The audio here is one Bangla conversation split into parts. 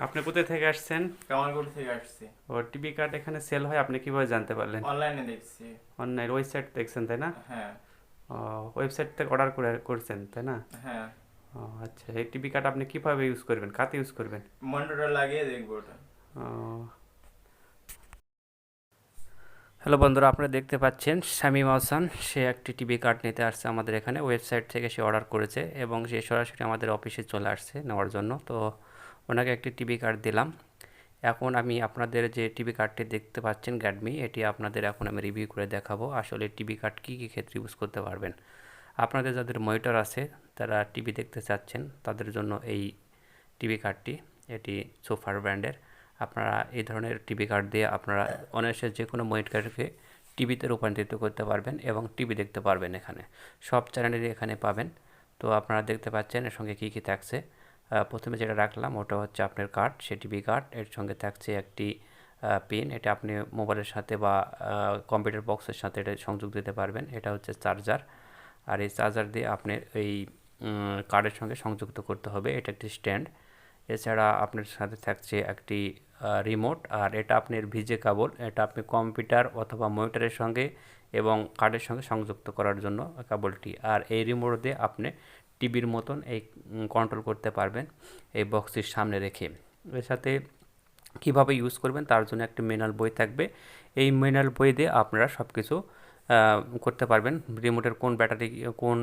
আপনি কোথা থেকে আসছেন? কামালপুর থেকে আসছি। ও টিভি কার্ড এখানে সেল হয়, আপনি কিভাবে জানতে পারলেন? অনলাইনে দেখছি। অনলাইন ওয়েবসাইট দেখছেন তাই না? হ্যাঁ। ও, ওয়েবসাইট থেকে অর্ডার করছেন তাই না? হ্যাঁ। ও আচ্ছা, এই টিভি কার্ড আপনি কিভাবে ইউজ করবেন, কাতে ইউজ করবেন? মনিটরটা লাগিয়ে দেখবো ওটা। ও, হ্যালো বন্ধুরা, আপনারা দেখতে পাচ্ছেন শামীম আহসান, সে একটি টিভি কার্ড নিতে আসছে আমাদের এখানে। ওয়েবসাইট থেকে সে অর্ডার করেছে এবং সে সরাসরি আমাদের অফিসে চলে আসছে নেওয়ার জন্য। তো ওনাকে একটি টিভি কার্ড দিলাম। এখন আমি আপনাদের যে টিভি কার্ডটি দেখতে পাচ্ছেন গ্যাডমি, এটি আপনাদের এখন আমি রিভিউ করে দেখাবো আসলে টিভি কার্ড কী কী ক্ষেত্রে ইউজ করতে পারবেন। আপনাদের যাদের মনিটর আছে, তারা টিভি দেখতে চাচ্ছেন, তাদের জন্য এই টিভি কার্ডটি, এটি সোফার ব্র্যান্ডের। আপনারা এই ধরনের টিভি কার্ড দিয়ে আপনারা অনায়াসে যে কোনো মনিটরকে টিভিতে রূপান্তরিত করতে পারবেন এবং টিভি দেখতে পারবেন। এখানে সব চ্যানেলেরই এখানে পাবেন। তো আপনারা দেখতে পাচ্ছেন এর সঙ্গে কী কী থাকছে। প্রথমে যেটা রাখলাম ওটা হচ্ছে আপনার কার্ড, সে টিভি কার্ড। এর সঙ্গে থাকছে একটি পিন, এটা আপনি মোবাইলের সাথে বা কম্পিউটার বক্সের সাথে এটা সংযোগ দিতে পারবেন। এটা হচ্ছে চার্জার, আর এই চার্জার দিয়ে আপনি এই কার্ডের সঙ্গে সংযুক্ত করতে হবে। এটা একটি স্ট্যান্ড। এছাড়া আপনার সাথে থাকছে একটি রিমোট, আর এটা আপনার ভিজে কেবল, এটা আপনি কম্পিউটার অথবা মনিটরের সঙ্গে এবং কার্ডের সঙ্গে সংযুক্ত করার জন্য কেবলটি। আর এই রিমোট দিয়ে আপনি টিভির মতন এই কন্ট্রোল করতে পারবেন এই বক্সটির সামনে রেখে। এর সাথে কীভাবে ইউজ করবেন তার জন্য একটি ম্যানুয়াল বই থাকবে। এই ম্যানুয়াল বই দিয়ে আপনারা সব কিছু করতে পারবেন। রিমোটের কোন ব্যাটারি, কোন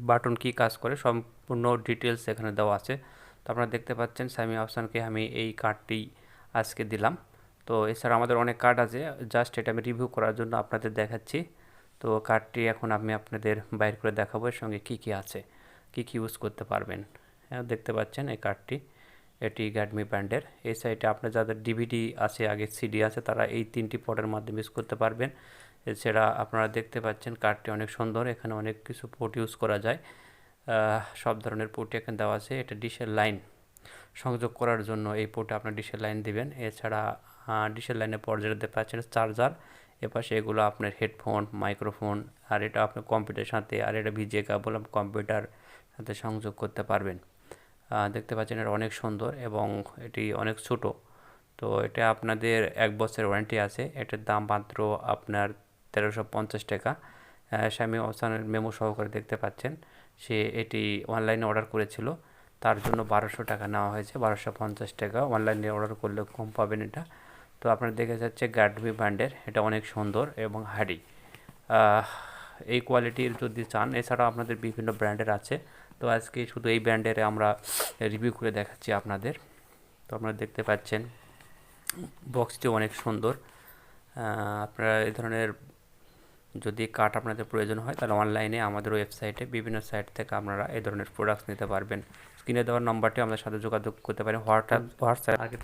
বাটন কী কাজ করে, সম্পূর্ণ ডিটেলস এখানে দেওয়া আছে। তো আপনারা দেখতে পাচ্ছেন শামীম আহসানকে আমি এই কার্ডটি আজকে দিলাম। তো এছাড়া আমাদের অনেক কার্ড আছে, জাস্ট এটা আমি রিভিউ করার জন্য আপনাদের দেখাচ্ছি। তো কার্ডটি এখন আমি আপনাদের বাইর করে দেখাবো, এর সঙ্গে কী কী আছে, কী কী ইউজ করতে পারবেন। হ্যাঁ, দেখতে পাচ্ছেন এই কার্ডটি, এটি গ্যাডমি ব্র্যান্ডের। এই সাইডে আপনার যাদের ডিভিডি আছে, আগে সিডি আছে, তারা এই তিনটি পোর্টের মাধ্যমে ইউজ করতে পারবেন। এছাড়া আপনারা দেখতে পাচ্ছেন কার্ডটি অনেক সুন্দর, এখানে অনেক কিছু পোর্ট ইউজ করা যায়। সব ধরনের পোর্টই এখানে দেওয়া আছে। এটা ডিশের লাইন সংযোগ করার জন্য এই পোর্টে আপনার ডিশের লাইন দিবেন। এছাড়া ডিশের লাইনের পর যেটা দেখতে পাচ্ছেন চার্জার, এপাশে এগুলো আপনার হেডফোন, মাইক্রোফোন, আর এটা আপনার কম্পিউটারের সাথে, আর এটা ভিজে কেবল কম্পিউটার সাথে সংযোগ করতে পারবেন। দেখতে পাচ্ছেন এটা অনেক সুন্দর এবং এটি অনেক ছোট। তো এটা আপনাদের 1 বছরের ওয়ারেন্টি আছে। এটার দাম মাত্র আপনার 1350 টাকা। শামীম আহসানের মেমো সহকারে দেখতে পাচ্ছেন, সে এটি অনলাইনে অর্ডার করেছিল, তার জন্য 1200 টাকা নেওয়া হয়েছে। 1250 টাকা, অনলাইনে অর্ডার করলে কম পাবেন এটা। তো আপনারা দেখে যাচ্ছে গ্যাডমি ব্র্যান্ডের, এটা অনেক সুন্দর এবং হার্ডি। এই কোয়ালিটির যদি চান, এছাড়াও আপনাদের বিভিন্ন ব্র্যান্ডের আছে। তো আজকে শুধু এই ব্র্যান্ডের আমরা রিভিউ করে দেখাচ্ছি আপনাদের। তো আপনারা দেখতে পাচ্ছেন বক্সটি অনেক সুন্দর। আপনারা এই ধরনের যদি কার্ড আপনাদের প্রয়োজন হয়, তাহলে অনলাইনে আমাদের ওয়েবসাইটে বিভিন্ন সাইট থেকে আপনারা এই ধরনের প্রোডাক্টস নিতে পারবেন। স্ক্রিনে দেওয়ার নাম্বারটি আমাদের সাথে যোগাযোগ করতে পারেন, হোয়াটসঅ্যাপ। আগে